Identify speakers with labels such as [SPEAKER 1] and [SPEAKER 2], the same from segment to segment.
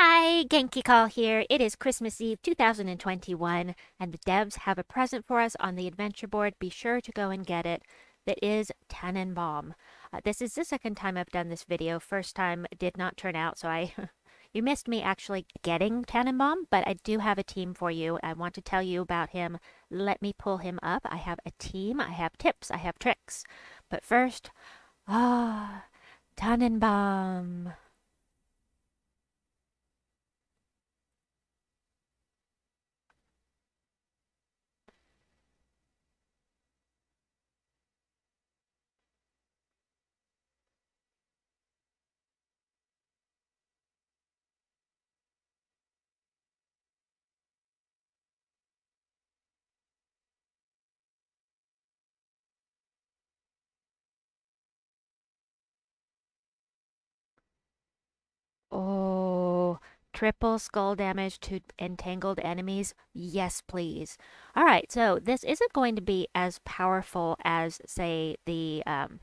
[SPEAKER 1] Hi, Genki Call here. It is Christmas Eve 2021, and the devs have a present for us on the adventure board. Be sure to go and get it. That is Tannenbaum. This is the second time I've done this video. First time did not turn out, so you missed me actually getting Tannenbaum, but I do have a team for you. I want to tell you about him. Let me pull him up. I have a team. I have tips. I have tricks. But first, Tannenbaum. Oh, triple skull damage to entangled enemies? Yes, please. All right, so this isn't going to be as powerful as, say, the web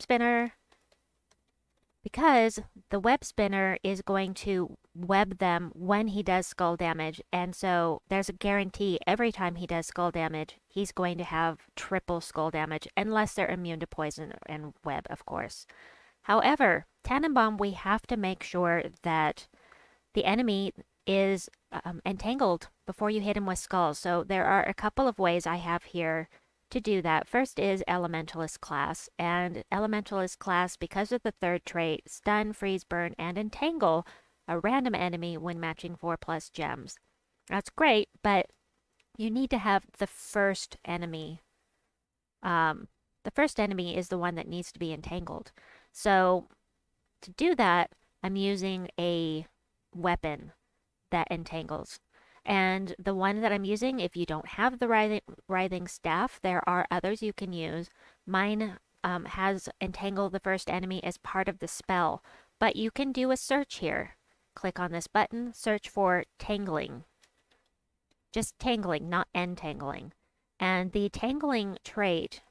[SPEAKER 1] spinner, because the web spinner is going to web them when he does skull damage, and so there's a guarantee every time he does skull damage, he's going to have triple skull damage, unless they're immune to poison and web, of course. However, Tannenbaum, we have to make sure that the enemy is entangled before you hit him with skulls. So there are a couple of ways I have here to do that. First is Elementalist class. And Elementalist class, because of the third trait, stun, freeze, burn, and entangle a random enemy when matching 4+ gems. That's great, but you need to have the first enemy. The first enemy is the one that needs to be entangled. So to do that, I'm using a weapon that entangles. And the one that I'm using, if you don't have the Writhing Staff, there are others you can use. Mine has entangle the first enemy as part of the spell, but you can do a search here. Click on this button, search for tangling. Just tangling, not entangling. And the tangling trait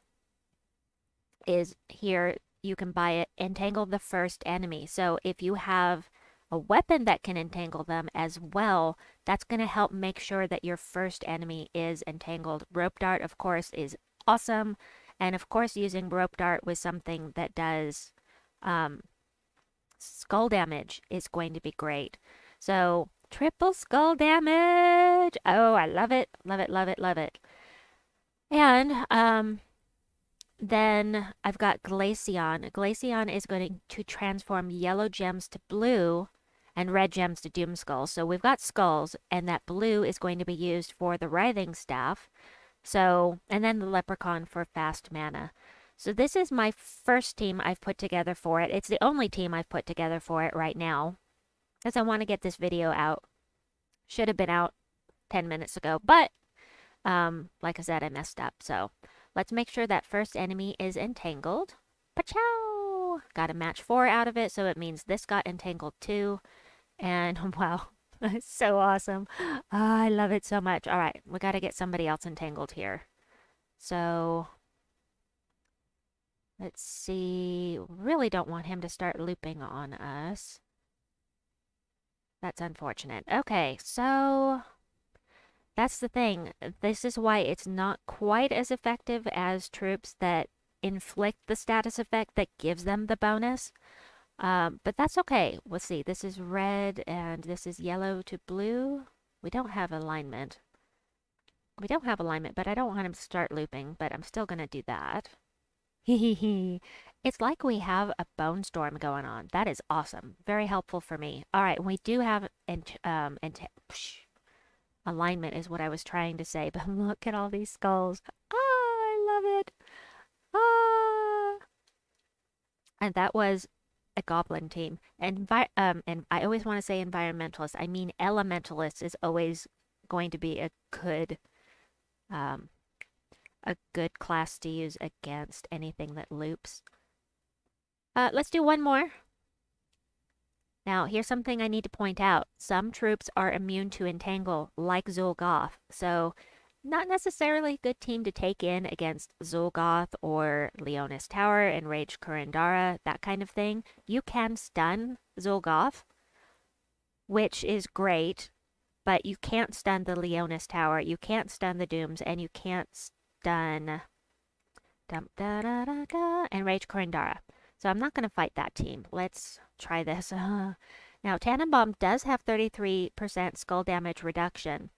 [SPEAKER 1] is here. You can buy it, entangle the first enemy. So if you have a weapon that can entangle them as well, that's going to help make sure that your first enemy is entangled. Rope dart, of course, is awesome. And of course, using rope dart with something that does skull damage is going to be great. So triple skull damage. Oh, I love it. Love it, love it, love it. And then I've got Glaycion. Glaycion is going to transform yellow gems to blue and red gems to doom skulls. So we've got skulls, and that blue is going to be used for the Writhing Staff. So, and then the Leprechaun for fast mana. So this is my first team I've put together for it. It's the only team I've put together for it right now, because I want to get this video out. Should have been out 10 minutes ago, but like I said, I messed up. So let's make sure that first enemy is entangled. Pachow! Got a match 4 out of it, so it means this got entangled too. And wow, it's so awesome. Oh, I love it so much. All right, we got to get somebody else entangled here. So let's see. Really don't want him to start looping on us. That's unfortunate. Okay, so that's the thing. This is why it's not quite as effective as troops that inflict the status effect that gives them the bonus. But that's okay. Let's see. This is red and this is yellow to blue. We don't have alignment. We don't have alignment, but I don't want him to start looping, but I'm still going to do that. It's like we have a bone storm going on. That is awesome. Very helpful for me. All right, we do have alignment is what I was trying to say, but look at all these skulls. Ah, I love it. Ah. And that was a goblin team. And I always want to say environmentalist. I mean elementalist is always going to be um, a good class to use against anything that loops. Let's do one more. Now, here's something I need to point out. Some troops are immune to entangle, like Zul'Goth. So, not necessarily a good team to take in against Zul'Goth or Leonis Tower, Enraged Kurandara, that kind of thing. You can stun Zul'Goth, which is great, but you can't stun the Leonis Tower, you can't stun the Dooms, and you can't stun and Rage Korindara. So I'm not going to fight that team. Let's try this. Now, Tannenbaum does have 33% skull damage reduction.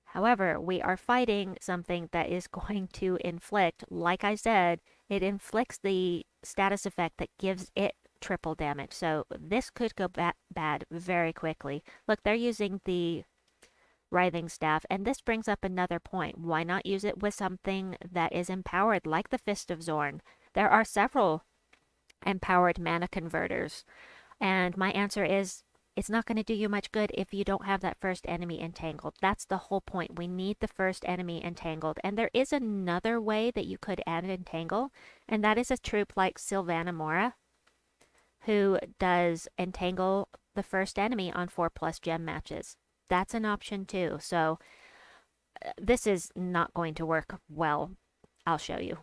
[SPEAKER 1] However, we are fighting something that is going to inflict, like I said, it inflicts the status effect that gives it triple damage. So this could go bad very quickly. Look, they're using the Writhing Staff, and this brings up another point. Why not use it with something that is empowered, like the Fist of Zorn? There are several empowered mana converters, and my answer is it's not going to do you much good if you don't have that first enemy entangled. That's the whole point. We need the first enemy entangled. And there is another way that you could add entangle, and that is a troop like Sylvana Mora, who does entangle the first enemy on 4+ gem matches. That's an option too. So this is not going to work well. I'll show you.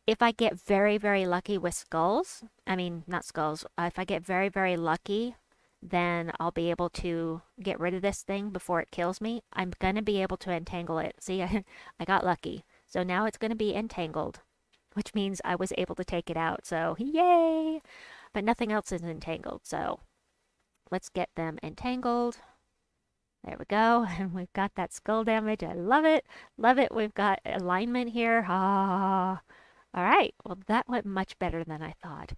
[SPEAKER 1] If I get very, very lucky with skulls, I mean, not skulls, if I get very, very lucky, then I'll be able to get rid of this thing before it kills me. I'm going to be able to entangle it. See, I got lucky. So now it's going to be entangled, which means I was able to take it out. So yay! But nothing else is entangled. So let's get them entangled. There we go. And we've got that skull damage. I love it. Love it. We've got alignment here. Ah. All right. Well, that went much better than I thought.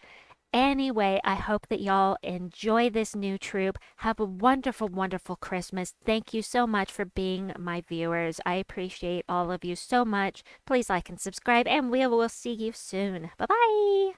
[SPEAKER 1] Anyway, I hope that y'all enjoy this new troop. Have a wonderful, wonderful Christmas. Thank you so much for being my viewers. I appreciate all of you so much. Please like and subscribe, and we will see you soon. Bye-bye.